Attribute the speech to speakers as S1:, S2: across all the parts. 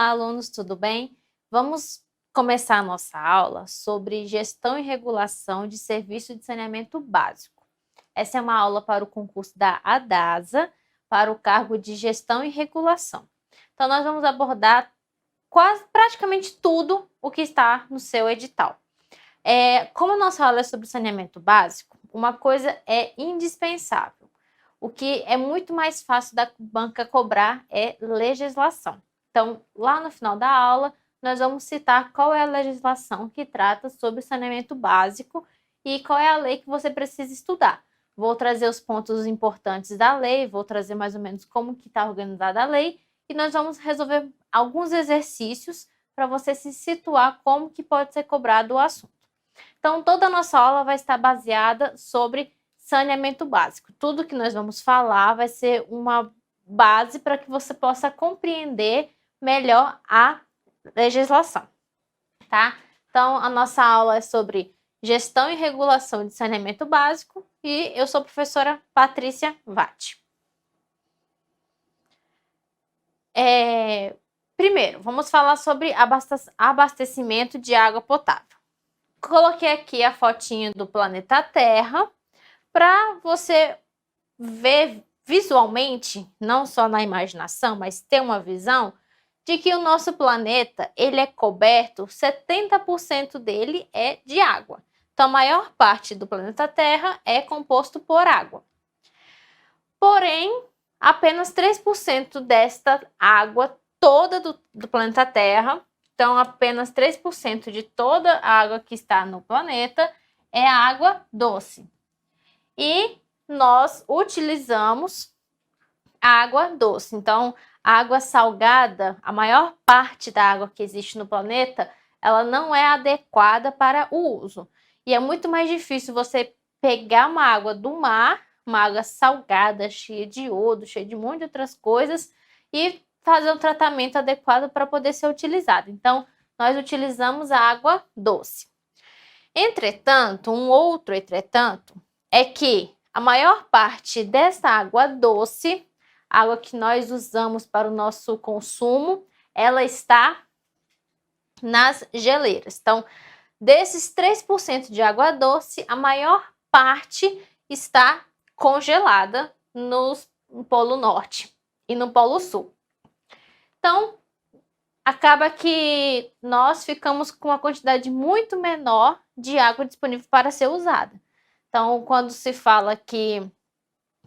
S1: Olá, alunos, tudo bem? Vamos começar a nossa aula sobre gestão e regulação de serviço de saneamento básico. Essa é uma aula para o concurso da ADASA, para o cargo de gestão e regulação. Então, nós vamos abordar praticamente tudo o que está no seu edital. Como a nossa aula é sobre saneamento básico, uma coisa é indispensável. O que é muito mais fácil da banca cobrar é legislação. Então, lá no final da aula, nós vamos citar qual é a legislação que trata sobre saneamento básico e qual é a lei que você precisa estudar. Vou trazer os pontos importantes da lei, vou trazer mais ou menos como que está organizada a lei e nós vamos resolver alguns exercícios para você se situar como que pode ser cobrado o assunto. Então, toda a nossa aula vai estar baseada sobre saneamento básico. Tudo que nós vamos falar vai ser uma base para que você possa compreender melhor a legislação, tá? Então, a nossa aula é sobre gestão e regulação de saneamento básico e eu sou a professora Patrícia Vatti. Primeiro, vamos falar sobre abastecimento de água potável. Coloquei aqui a fotinha do planeta Terra para você ver visualmente, não só na imaginação, mas ter uma visão de que o nosso planeta, ele é coberto, 70% dele é de água. Então, a maior parte do planeta Terra é composto por água. Porém, apenas 3% desta água toda do planeta Terra, então apenas 3% de toda a água que está no planeta é água doce. E nós utilizamos água doce. Então, a água salgada, a maior parte da água que existe no planeta, ela não é adequada para o uso. E é muito mais difícil você pegar uma água do mar, uma água salgada, cheia de iodo, cheia de um monte de outras coisas, e fazer um tratamento adequado para poder ser utilizado. Então, nós utilizamos a água doce. Entretanto, um outro entretanto, é que a maior parte dessa água doce, água que nós usamos para o nosso consumo, ela está nas geleiras. Então, desses 3% de água doce, a maior parte está congelada no Polo Norte e no Polo Sul. Então, acaba que nós ficamos com uma quantidade muito menor de água disponível para ser usada. Então, quando se fala que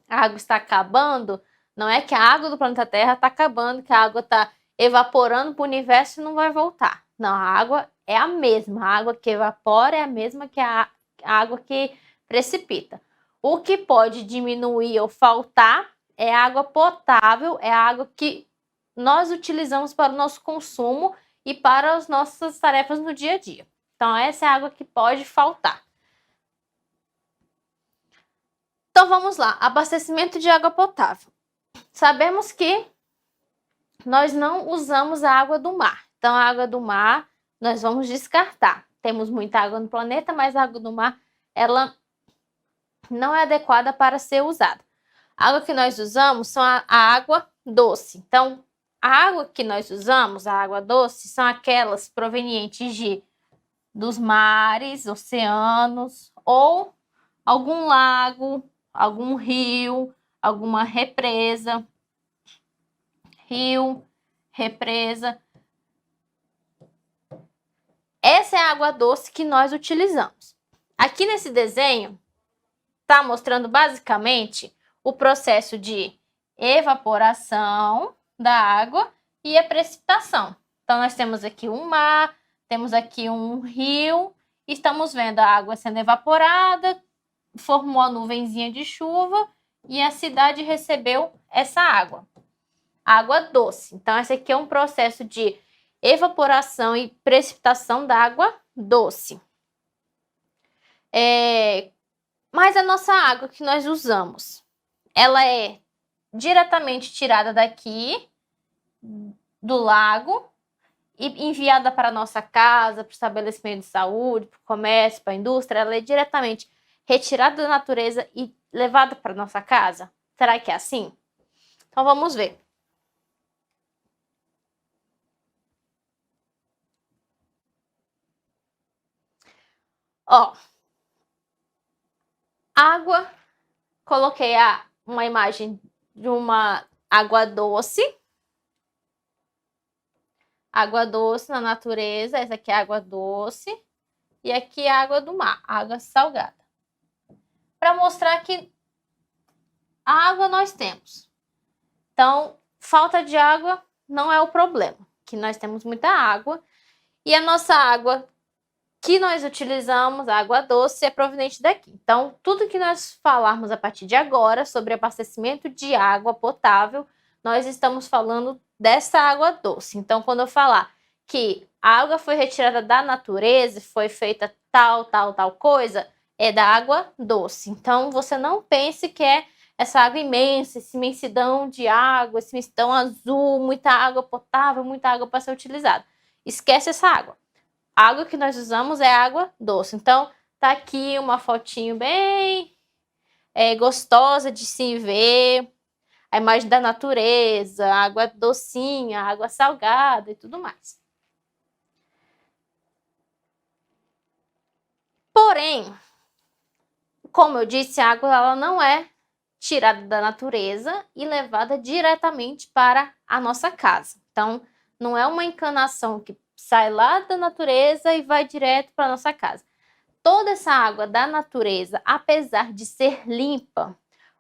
S1: a água está acabando, não é que a água do planeta Terra está acabando, que a água está evaporando para o universo e não vai voltar. Não, a água é a mesma. A água que evapora é a mesma que a água que precipita. O que pode diminuir ou faltar é a água potável, é a água que nós utilizamos para o nosso consumo e para as nossas tarefas no dia a dia. Então, essa é a água que pode faltar. Então, vamos lá. Abastecimento de água potável. Sabemos que nós não usamos a água do mar. Então, a água do mar nós vamos descartar. Temos muita água no planeta, mas a água do mar, ela não é adequada para ser usada. A água que nós usamos são a água doce. Então, a água que nós usamos, a água doce, são aquelas provenientes dos mares, oceanos ou algum lago, algum rio, alguma represa. Rio, represa. Essa é a água doce que nós utilizamos. Aqui nesse desenho, está mostrando basicamente o processo de evaporação da água e a precipitação. Então, nós temos aqui um mar, temos aqui um rio, e estamos vendo a água sendo evaporada, formou a nuvenzinha de chuva e a cidade recebeu essa água. Água doce. Então, esse aqui é um processo de evaporação e precipitação da água doce. Mas a nossa água que nós usamos, ela é diretamente tirada daqui, do lago, e enviada para a nossa casa, para o estabelecimento de saúde, para o comércio, para a indústria. Ela é diretamente retirada da natureza e levada para a nossa casa? Será que é assim? Então, vamos ver. Ó, água, coloquei uma imagem de uma água doce. Água doce na natureza, essa aqui é água doce. E aqui é água do mar, água salgada. Para mostrar que a água nós temos. Então, falta de água não é o problema, que nós temos muita água. E a nossa água que nós utilizamos, a água doce, é proveniente daqui. Então, tudo que nós falarmos a partir de agora sobre abastecimento de água potável, nós estamos falando dessa água doce. Então, quando eu falar que a água foi retirada da natureza e foi feita tal coisa, é da água doce. Então, você não pense que é essa água imensa, essa imensidão de água, essa imensidão azul, muita água potável, muita água para ser utilizada. Esquece essa água. A água que nós usamos é água doce. Então, tá aqui uma fotinho bem gostosa de se ver. A imagem da natureza, água docinha, água salgada e tudo mais. Porém, como eu disse, a água ela não é tirada da natureza e levada diretamente para a nossa casa. Então, não é uma encanação que sai lá da natureza e vai direto para a nossa casa. Toda essa água da natureza, apesar de ser limpa,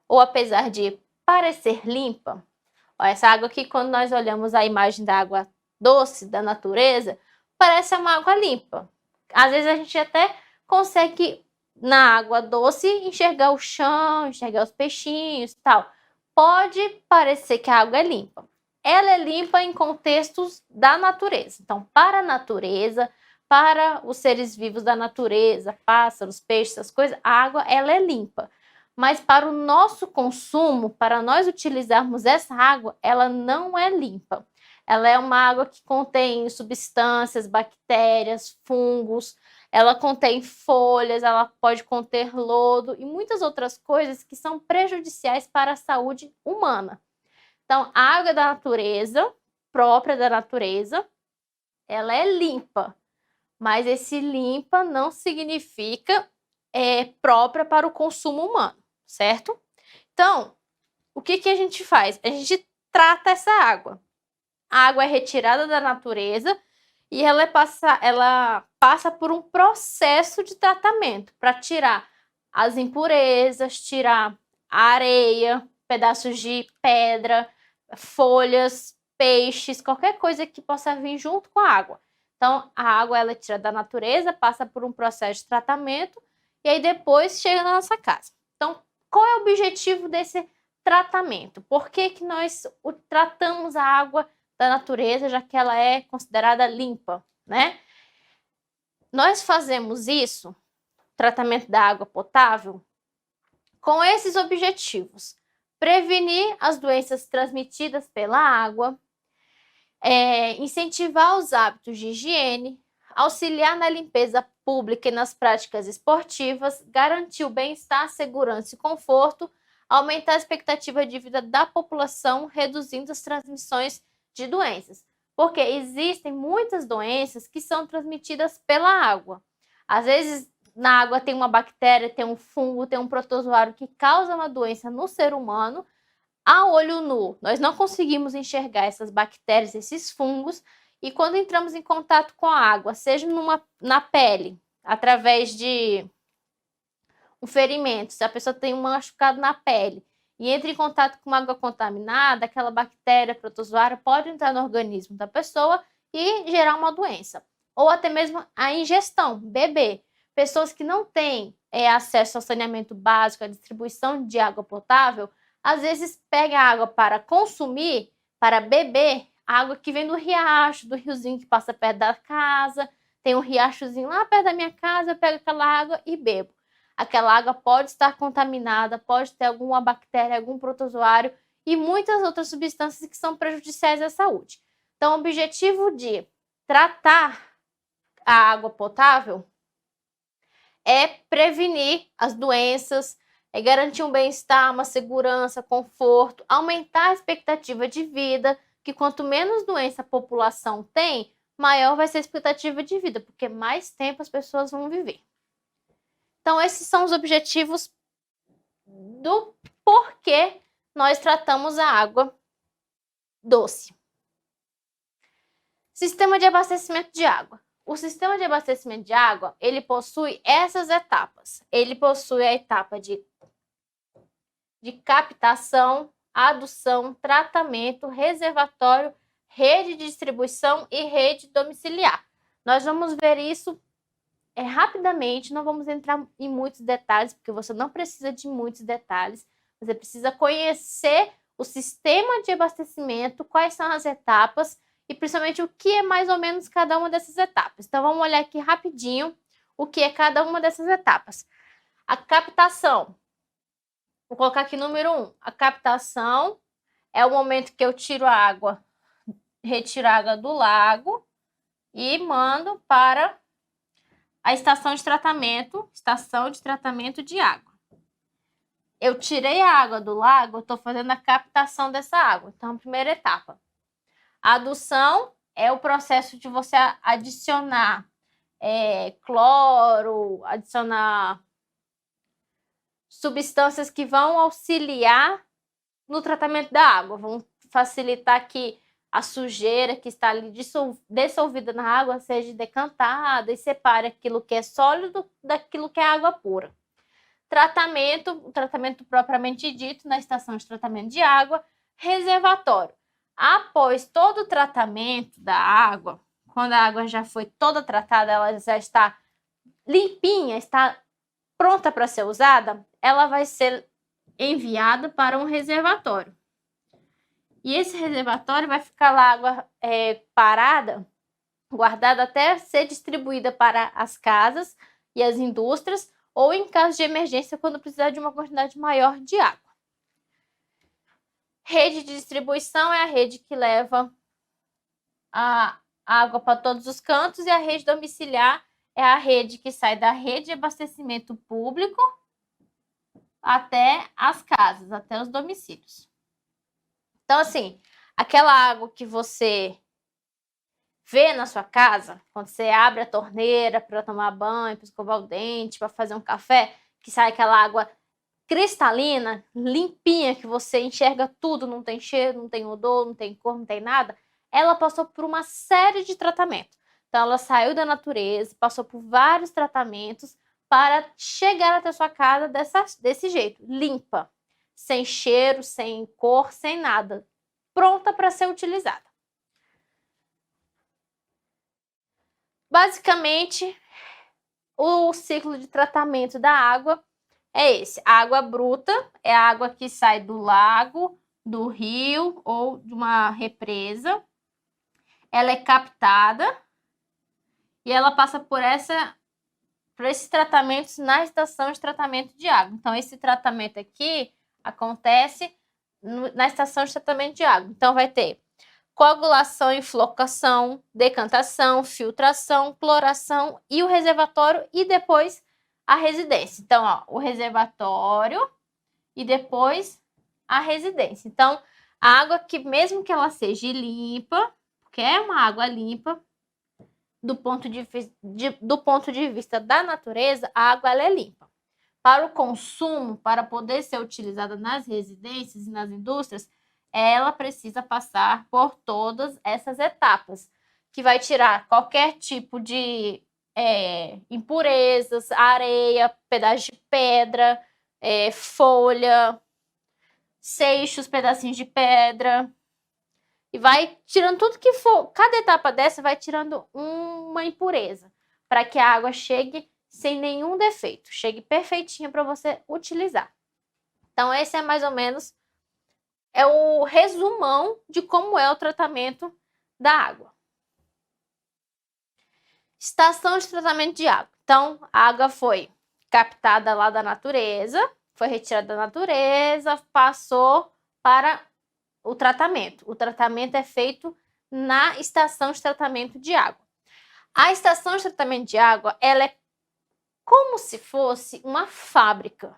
S1: ou apesar de parecer limpa, ó, essa água aqui, quando nós olhamos a imagem da água doce da natureza, parece uma água limpa. Às vezes a gente até consegue, na água doce, enxergar o chão, enxergar os peixinhos e tal. Pode parecer que a água é limpa. Ela é limpa em contextos da natureza. Então, para a natureza, para os seres vivos da natureza, pássaros, peixes, essas coisas, a água ela é limpa. Mas para o nosso consumo, para nós utilizarmos essa água, ela não é limpa. Ela é uma água que contém substâncias, bactérias, fungos, ela contém folhas, ela pode conter lodo e muitas outras coisas que são prejudiciais para a saúde humana. Então, a água da natureza, própria da natureza, ela é limpa, mas esse limpa não significa própria para o consumo humano, certo? Então, o que a gente faz? A gente trata essa água. A água é retirada da natureza e ela passa por um processo de tratamento para tirar as impurezas, tirar a areia, pedaços de pedra, folhas, peixes, qualquer coisa que possa vir junto com a água. Então, a água ela é tirada da natureza, passa por um processo de tratamento e aí depois chega na nossa casa. Então, qual é o objetivo desse tratamento? Por que nós tratamos a água da natureza, já que ela é considerada limpa, né? Nós fazemos isso, tratamento da água potável, com esses objetivos: prevenir as doenças transmitidas pela água, incentivar os hábitos de higiene, auxiliar na limpeza pública e nas práticas esportivas, garantir o bem-estar, segurança e conforto, aumentar a expectativa de vida da população, reduzindo as transmissões de doenças. Porque existem muitas doenças que são transmitidas pela água. Às vezes, na água tem uma bactéria, tem um fungo, tem um protozoário que causa uma doença no ser humano. A olho nu, nós não conseguimos enxergar essas bactérias, esses fungos, e quando entramos em contato com a água, seja na pele, através de um ferimento, se a pessoa tem um machucado na pele e entra em contato com uma água contaminada, aquela bactéria, protozoário, pode entrar no organismo da pessoa e gerar uma doença. Ou até mesmo a ingestão, beber. Pessoas que não têm acesso ao saneamento básico, à distribuição de água potável, às vezes pega água para consumir, para beber, água que vem do riacho, do riozinho que passa perto da casa. Tem um riachozinho lá perto da minha casa, eu pego aquela água e bebo. Aquela água pode estar contaminada, pode ter alguma bactéria, algum protozoário e muitas outras substâncias que são prejudiciais à saúde. Então, o objetivo de tratar a água potável é prevenir as doenças, é garantir um bem-estar, uma segurança, conforto, aumentar a expectativa de vida, que quanto menos doença a população tem, maior vai ser a expectativa de vida, porque mais tempo as pessoas vão viver. Então, esses são os objetivos do porquê nós tratamos a água doce. Sistema de abastecimento de água. O sistema de abastecimento de água, ele possui essas etapas. Ele possui a etapa de captação, adução, tratamento, reservatório, rede de distribuição e rede domiciliar. Nós vamos ver isso rapidamente, não vamos entrar em muitos detalhes, porque você não precisa de muitos detalhes. Você precisa conhecer o sistema de abastecimento, quais são as etapas e principalmente o que é mais ou menos cada uma dessas etapas. Então, vamos olhar aqui rapidinho o que é cada uma dessas etapas. A captação. Vou colocar aqui número 1. A captação é o momento que eu tiro a água, retiro a água do lago e mando para a estação de tratamento de água. Eu tirei a água do lago, estou fazendo a captação dessa água. Então, primeira etapa. A adução é o processo de você adicionar cloro, adicionar substâncias que vão auxiliar no tratamento da água, vão facilitar que a sujeira que está ali dissolvida na água seja decantada e separe aquilo que é sólido daquilo que é água pura. O tratamento propriamente dito na estação de tratamento de água. Reservatório. Após todo o tratamento da água, quando a água já foi toda tratada, ela já está limpinha, está pronta para ser usada, ela vai ser enviada para um reservatório. E esse reservatório vai ficar lá água parada, guardada até ser distribuída para as casas e as indústrias, ou em caso de emergência, quando precisar de uma quantidade maior de água. Rede de distribuição é a rede que leva a água para todos os cantos, e a rede domiciliar é a rede que sai da rede de abastecimento público até as casas, até os domicílios. Então, assim, aquela água que você vê na sua casa, quando você abre a torneira para tomar banho, para escovar o dente, para fazer um café, que sai aquela água cristalina, limpinha, que você enxerga tudo, não tem cheiro, não tem odor, não tem cor, não tem nada, ela passou por uma série de tratamentos. Então, ela saiu da natureza, passou por vários tratamentos para chegar até sua casa desse jeito, limpa, sem cheiro, sem cor, sem nada, pronta para ser utilizada. Basicamente, o ciclo de tratamento da água é esse. A água bruta é a água que sai do lago, do rio ou de uma represa. Ela é captada e ela passa por esses tratamentos na estação de tratamento de água. Então, esse tratamento aqui acontece na estação de tratamento de água. Então, vai ter coagulação e flocação, decantação, filtração, cloração e o reservatório e depois a residência. Então, ó, o reservatório e depois a residência. Então, a água que, mesmo que ela seja limpa, porque é uma água limpa, do ponto de vista da natureza, a água ela é limpa. Para o consumo, para poder ser utilizada nas residências e nas indústrias, ela precisa passar por todas essas etapas, que vai tirar qualquer tipo de impurezas, areia, pedaço de pedra, folha, seixos, pedacinhos de pedra, e vai tirando tudo que for. Cada etapa dessa vai tirando uma impureza, para que a água chegue sem nenhum defeito, chegue perfeitinha para você utilizar. Então, esse é mais ou menos o resumão de como é o tratamento da água. Estação de tratamento de água. Então, a água foi captada lá da natureza, foi retirada da natureza, passou para o tratamento. O tratamento é feito na estação de tratamento de água. A estação de tratamento de água, ela é como se fosse uma fábrica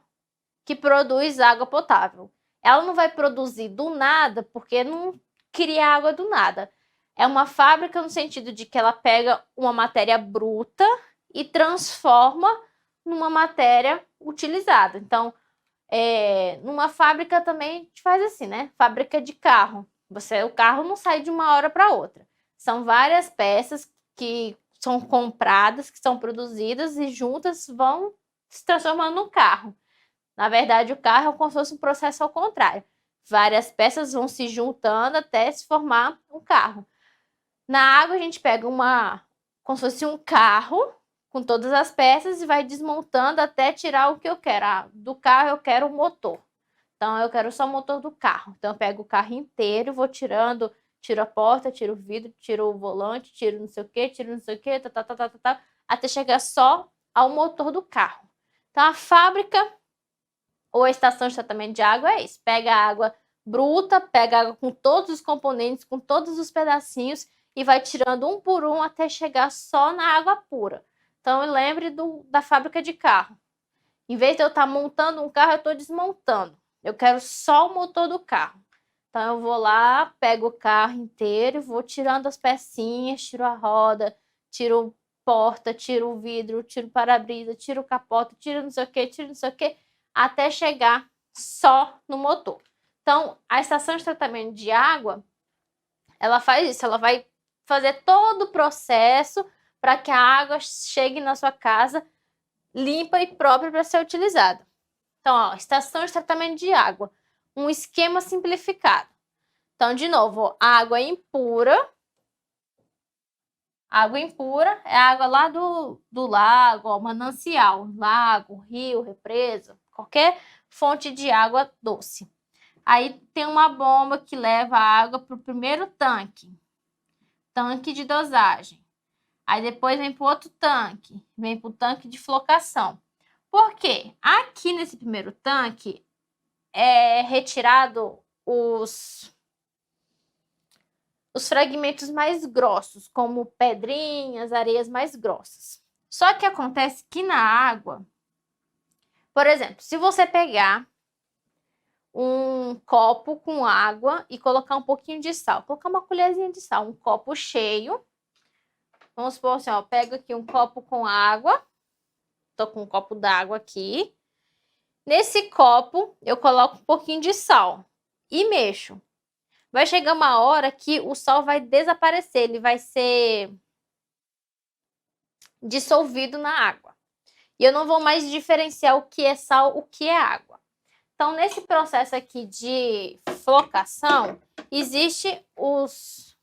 S1: que produz água potável. Ela não vai produzir do nada, porque não cria água do nada. É uma fábrica no sentido de que ela pega uma matéria bruta e transforma numa matéria utilizada. Então, numa fábrica também a gente faz assim, né? Fábrica de carro. O carro não sai de uma hora para outra. São várias peças que são compradas, que são produzidas e juntas vão se transformando num carro. Na verdade, o carro é como se fosse um processo ao contrário. Várias peças vão se juntando até se formar um carro. Na água, a gente pega como se fosse um carro com todas as peças e vai desmontando até tirar o que eu quero. Do carro, eu quero o motor. Então, eu quero só o motor do carro. Então, eu pego o carro inteiro, vou tirando, tiro a porta, tiro o vidro, tiro o volante, tiro não sei o que, tiro não sei o que, até chegar só ao motor do carro. Então, a fábrica ou a estação de tratamento de água é isso. Pega a água bruta, pega a água com todos os componentes, com todos os pedacinhos e vai tirando um por um até chegar só na água pura. Então, lembre da fábrica de carro. Em vez de eu estar montando um carro, eu estou desmontando. Eu quero só o motor do carro. Então, eu vou lá, pego o carro inteiro, vou tirando as pecinhas, tiro a roda, tiro porta, tiro o vidro, tiro o para-brisa, tiro o capota, tiro não sei o que, tiro não sei o que, até chegar só no motor. Então, a estação de tratamento de água, ela faz isso, ela vai fazer todo o processo para que a água chegue na sua casa limpa e própria para ser utilizada. Então, ó, estação de tratamento de água, um esquema simplificado. Então, de novo, água impura. Água impura é água lá do lago, ó, manancial, lago, rio, represa, qualquer fonte de água doce. Aí tem uma bomba que leva a água para o primeiro tanque de dosagem. Aí depois vem para o outro tanque, vem para o tanque de flocação. Por quê? Aqui nesse primeiro tanque é retirado os fragmentos mais grossos, como pedrinhas, areias mais grossas. Só que acontece que na água, por exemplo, se você pegar um copo com água e colocar um pouquinho de sal, colocar uma colherzinha de sal, um copo cheio, vamos supor assim, ó, pego aqui um copo com água, tô com um copo d'água aqui, nesse copo eu coloco um pouquinho de sal e mexo. Vai chegar uma hora que o sal vai desaparecer, ele vai ser dissolvido na água. E eu não vou mais diferenciar o que é sal, o que é água. Então, nesse processo aqui de flocação, existem os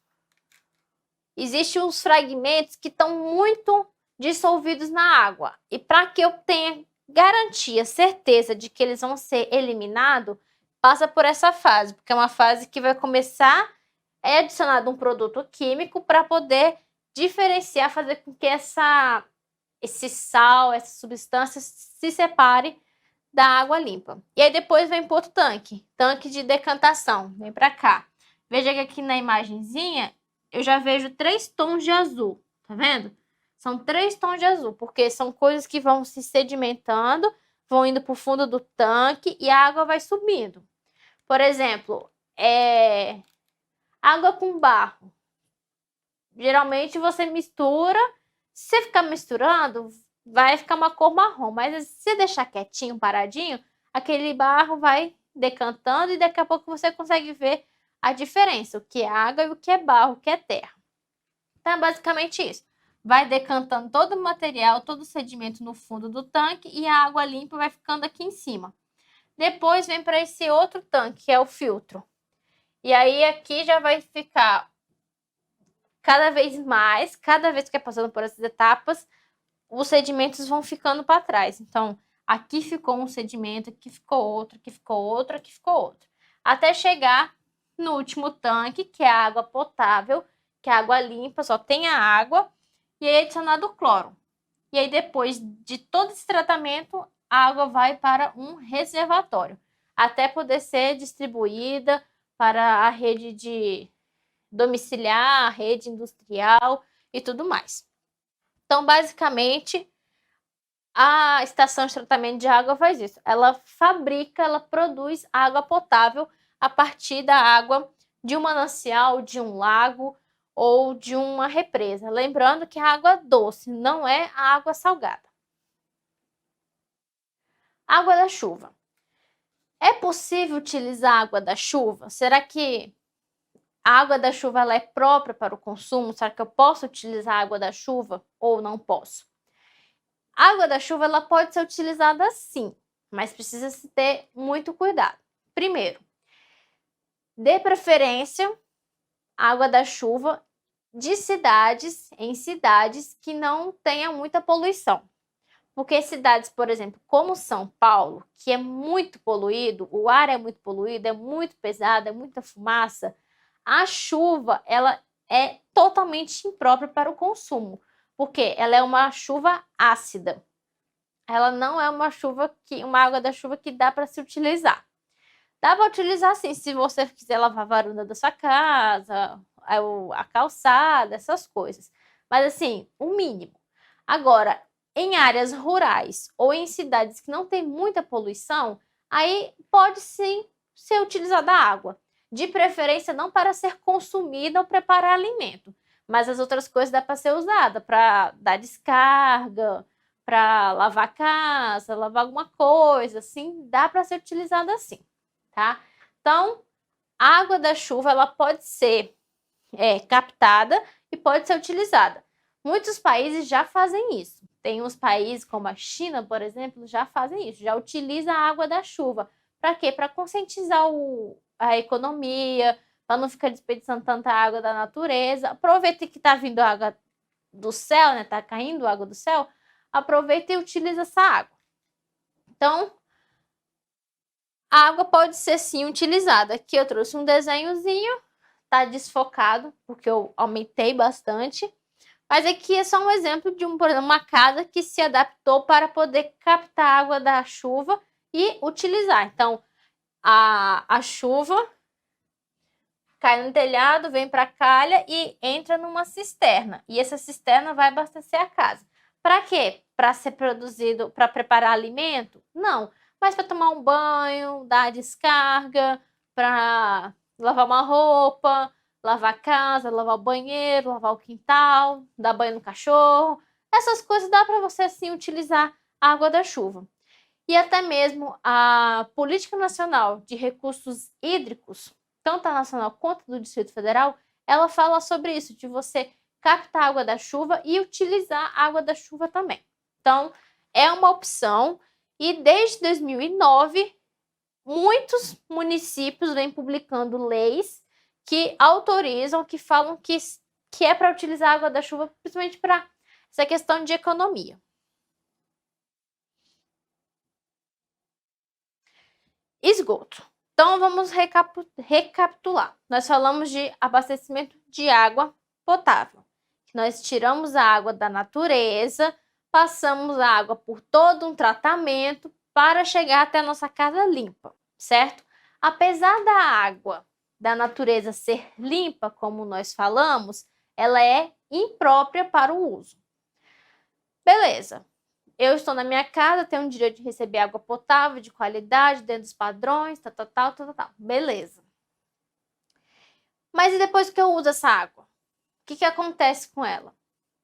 S1: fragmentos que estão muito dissolvidos na água. E para que eu tenha garantia, certeza de que eles vão ser eliminados, passa por essa fase, porque é uma fase que vai começar adicionado um produto químico para poder diferenciar, fazer com que esse sal, essa substância se separe da água limpa. E aí depois vem para outro tanque de decantação, vem para cá. Veja que aqui na imagenzinha eu já vejo 3 tons de azul, tá vendo? São 3 tons de azul, porque são coisas que vão se sedimentando, vão indo para o fundo do tanque e a água vai subindo. Por exemplo, água com barro. Geralmente você mistura, se você ficar misturando, vai ficar uma cor marrom, mas se você deixar quietinho, paradinho, aquele barro vai decantando e daqui a pouco você consegue ver a diferença, o que é água e o que é barro, o que é terra. Então é basicamente isso. Vai decantando todo o material, todo o sedimento no fundo do tanque e a água limpa vai ficando aqui em cima. Depois vem para esse outro tanque, que é o filtro. E aí aqui já vai ficar cada vez mais, cada vez que é passando por essas etapas, os sedimentos vão ficando para trás. Então, aqui ficou um sedimento, aqui ficou outro, aqui ficou outro, aqui ficou outro. Até chegar no último tanque, que é a água potável, que é a água limpa, só tem a água, e aí é adicionado o cloro. E aí, depois de todo esse tratamento, a água vai para um reservatório, até poder ser distribuída para a rede de domiciliar, a rede industrial e tudo mais. Então, basicamente, a estação de tratamento de água faz isso. Ela fabrica, ela produz água potável a partir da água de um manancial, de um lago ou de uma represa. Lembrando que a água doce não é a água salgada. Água da chuva. É possível utilizar a água da chuva? Será que a água da chuva ela é própria para o consumo? Será que eu posso utilizar a água da chuva ou não posso? A água da chuva ela pode ser utilizada sim, mas precisa se ter muito cuidado. Primeiro, dê preferência à água da chuva em cidades que não tenham muita poluição. Porque cidades, por exemplo, como São Paulo, que é muito poluído, o ar é muito poluído, é muito pesado, é muita fumaça, a chuva ela é totalmente imprópria para o consumo, porque ela é uma chuva ácida. Ela não é uma água da chuva que dá para se utilizar. Dá para utilizar sim, se você quiser lavar a varanda da sua casa, a calçada, essas coisas. Mas assim, o mínimo. Agora, em áreas rurais ou em cidades que não tem muita poluição, aí pode sim ser utilizada a água. De preferência, não para ser consumida ou preparar alimento, mas as outras coisas dá para ser usada para dar descarga, para lavar a casa, lavar alguma coisa, assim, dá para ser utilizada assim, tá? Então, a água da chuva ela pode ser captada e pode ser utilizada. Muitos países já fazem isso. Tem uns países como a China, por exemplo, já fazem isso, já utiliza a água da chuva. Para quê? Para conscientizar a economia, para não ficar desperdiçando tanta água da natureza. Aproveita que está vindo água do céu, né? Está caindo água do céu. Aproveita e utiliza essa água. Então, a água pode ser sim utilizada. Aqui eu trouxe um desenhozinho, tá desfocado, porque eu aumentei bastante. Mas aqui é só um exemplo de por exemplo, uma casa que se adaptou para poder captar a água da chuva e utilizar. Então, a chuva cai no telhado, vem para a calha e entra numa cisterna. E essa cisterna vai abastecer a casa. Para quê? Para ser produzido, para preparar alimento? Não, mas para tomar um banho, dar descarga, para lavar uma roupa, lavar a casa, lavar o banheiro, lavar o quintal, dar banho no cachorro. Essas coisas dá para você sim utilizar a água da chuva. E até mesmo a Política Nacional de Recursos Hídricos, tanto a nacional quanto do Distrito Federal, ela fala sobre isso, de você captar a água da chuva e utilizar a água da chuva também. Então, é uma opção e desde 2009, muitos municípios vêm publicando leis que autorizam, que falam que é para utilizar a água da chuva, principalmente para essa questão de economia. Esgoto. Então, vamos recapitular. Nós falamos de abastecimento de água potável. Nós tiramos a água da natureza, passamos a água por todo um tratamento para chegar até a nossa casa limpa, certo? Apesar da água da natureza ser limpa, como nós falamos, ela é imprópria para o uso. Beleza. Eu estou na minha casa, tenho o direito de receber água potável, de qualidade, dentro dos padrões, tal. Beleza. Mas e depois que eu uso essa água? O que acontece com ela?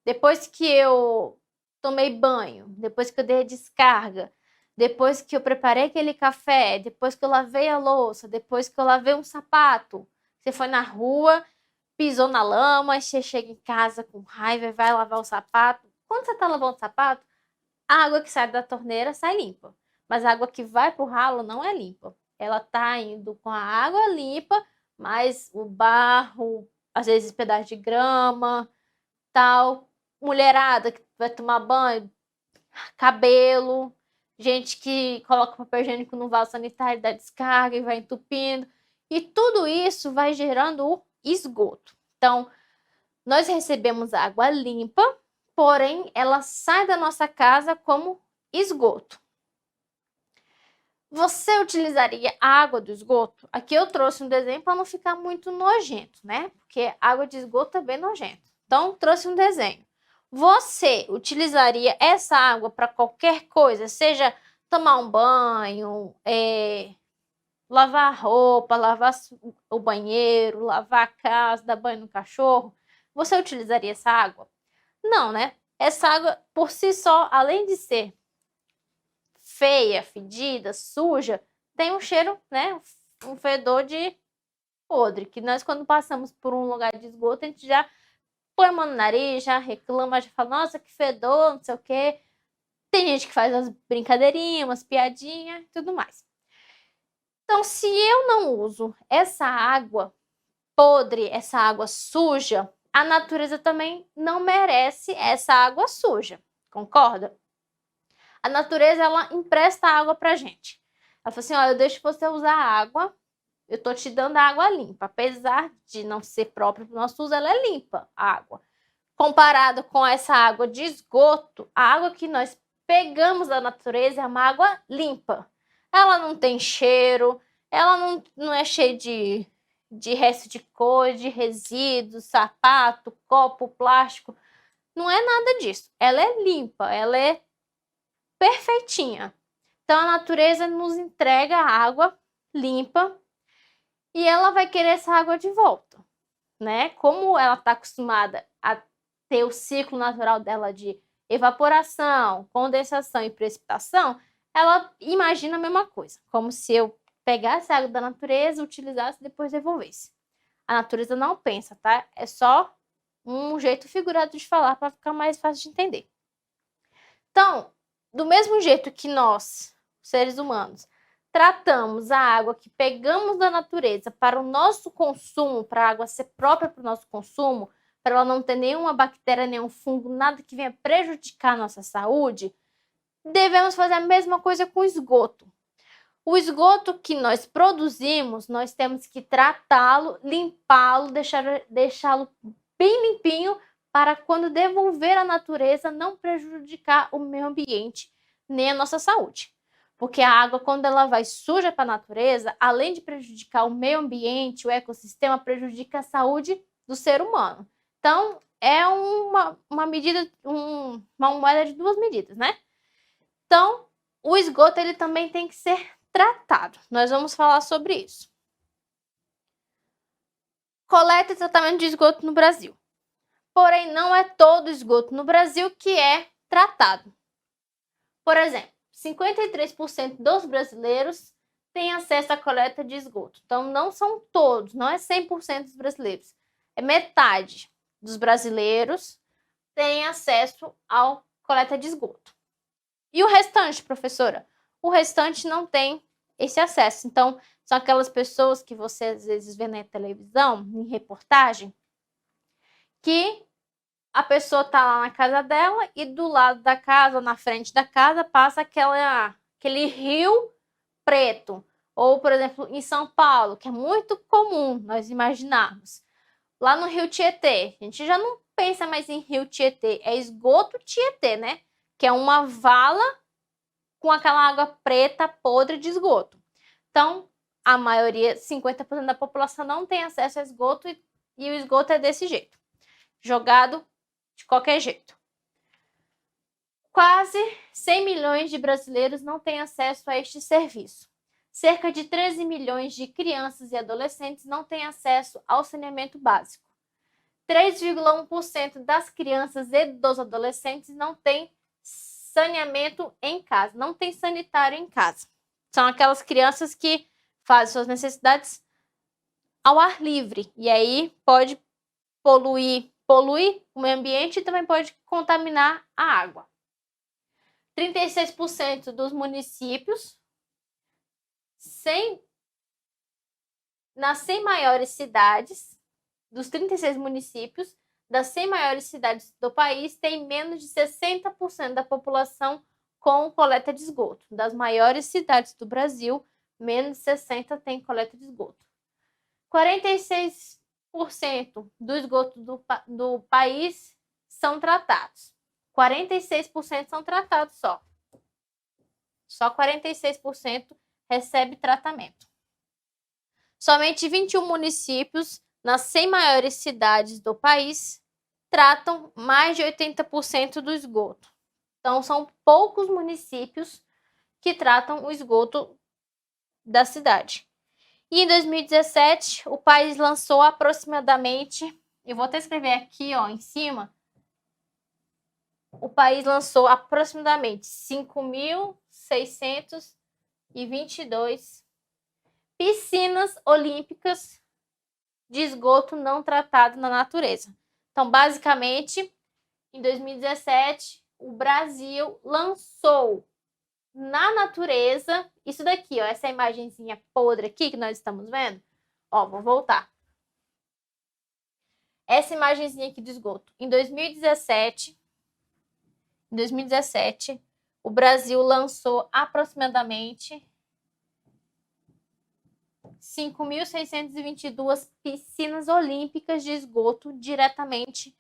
S1: Depois que eu tomei banho, depois que eu dei a descarga, depois que eu preparei aquele café, depois que eu lavei a louça, depois que eu lavei um sapato, você foi na rua, pisou na lama, você chega em casa com raiva e vai lavar o sapato. Quando você está lavando o sapato, a água que sai da torneira sai limpa, mas a água que vai para o ralo não é limpa. Ela está indo com a água limpa, mas o barro, às vezes pedaço de grama, tal, mulherada que vai tomar banho, cabelo, gente que coloca papel higiênico no vaso sanitário, dá descarga e vai entupindo. E tudo isso vai gerando o esgoto. Então, nós recebemos água limpa, porém ela sai da nossa casa como esgoto. Você utilizaria a água do esgoto? Aqui eu trouxe um desenho para não ficar muito nojento, né? Porque água de esgoto é bem nojento. Então, trouxe um desenho. Você utilizaria essa água para qualquer coisa, seja tomar um banho, lavar a roupa, lavar o banheiro, lavar a casa, dar banho no cachorro? Você utilizaria essa água? Não, né? Essa água, por si só, além de ser feia, fedida, suja, tem um cheiro, né? Um fedor de podre, que nós quando passamos por um lugar de esgoto, a gente já põe a mão no nariz, já reclama, já fala, nossa, que fedor, não sei o quê. Tem gente que faz as brincadeirinhas, umas piadinhas e tudo mais. Então, se eu não uso essa água podre, essa água suja, a natureza também não merece essa água suja, concorda? A natureza, ela empresta água pra gente. Ela fala assim, ó, eu deixo você usar a água, eu tô te dando água limpa. Apesar de não ser própria para o nosso uso, ela é limpa, a água. Comparado com essa água de esgoto, a água que nós pegamos da natureza é uma água limpa. Ela não tem cheiro, ela não é cheia de resto de cor, de resíduos, sapato, copo, plástico. Não é nada disso. Ela é limpa, ela é perfeitinha. Então a natureza nos entrega água limpa e ela vai querer essa água de volta, né? Como ela está acostumada a ter o ciclo natural dela de evaporação, condensação e precipitação, ela imagina a mesma coisa, como se eu pegasse a água da natureza, utilizasse e depois devolvesse. A natureza não pensa, tá? É só um jeito figurado de falar para ficar mais fácil de entender. Então, do mesmo jeito que nós, seres humanos, tratamos a água que pegamos da natureza para o nosso consumo, para a água ser própria para o nosso consumo, para ela não ter nenhuma bactéria, nenhum fungo, nada que venha prejudicar a nossa saúde, devemos fazer a mesma coisa com o esgoto. O esgoto que nós produzimos, nós temos que tratá-lo, limpá-lo, deixá-lo bem limpinho para quando devolver à natureza não prejudicar o meio ambiente nem a nossa saúde. Porque a água, quando ela vai suja para a natureza, além de prejudicar o meio ambiente, o ecossistema, prejudica a saúde do ser humano. Então, é uma medida, uma moeda de duas medidas, né? Então, o esgoto ele também tem que ser tratado. Nós vamos falar sobre isso. Coleta e tratamento de esgoto no Brasil. Porém, não é todo esgoto no Brasil que é tratado. Por exemplo, 53% dos brasileiros têm acesso à coleta de esgoto. Então, não são todos, não é 100% dos brasileiros. É metade dos brasileiros têm acesso à coleta de esgoto. E o restante, professora? O restante não tem esse acesso. Então, são aquelas pessoas que você às vezes vê na televisão, em reportagem, que a pessoa tá lá na casa dela e do lado da casa, na frente da casa, passa aquele rio preto. Ou, por exemplo, em São Paulo, que é muito comum nós imaginarmos. Lá no Rio Tietê, a gente já não pensa mais em Rio Tietê, é esgoto Tietê, né? Que é uma vala com aquela água preta podre de esgoto. Então, a maioria, 50% da população não tem acesso a esgoto e o esgoto é desse jeito, jogado de qualquer jeito. Quase 100 milhões de brasileiros não têm acesso a este serviço. Cerca de 13 milhões de crianças e adolescentes não têm acesso ao saneamento básico. 3,1% das crianças e dos adolescentes não têm saneamento em casa, não tem sanitário em casa. São aquelas crianças que fazem suas necessidades ao ar livre, e aí pode poluir o meio ambiente e também pode contaminar a água. 36% dos municípios, nas 100 maiores cidades, dos 36 municípios, das 100 maiores cidades do país, tem menos de 60% da população com coleta de esgoto. Das maiores cidades do Brasil, menos de 60% tem coleta de esgoto. 46% do esgoto do país são tratados. 46% são tratados só. Só 46% recebe tratamento. Somente 21 municípios nas 100 maiores cidades do país tratam mais de 80% do esgoto. Então, são poucos municípios que tratam o esgoto da cidade. E em 2017, o país lançou aproximadamente, eu vou até escrever aqui ó, em cima, o país lançou aproximadamente 5.100 5.622 piscinas olímpicas de esgoto não tratado na natureza. Então, basicamente, em 2017, o Brasil lançou na natureza isso daqui, ó, essa imagenzinha podre aqui que nós estamos vendo. Ó, vou voltar. Essa imagenzinha aqui do esgoto. Em 2017, o Brasil lançou aproximadamente 5.622 piscinas olímpicas de esgoto diretamente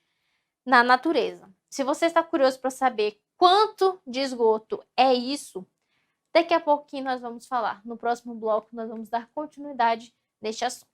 S1: na natureza. Se você está curioso para saber quanto de esgoto é isso, daqui a pouquinho nós vamos falar. No próximo bloco, nós vamos dar continuidade neste assunto.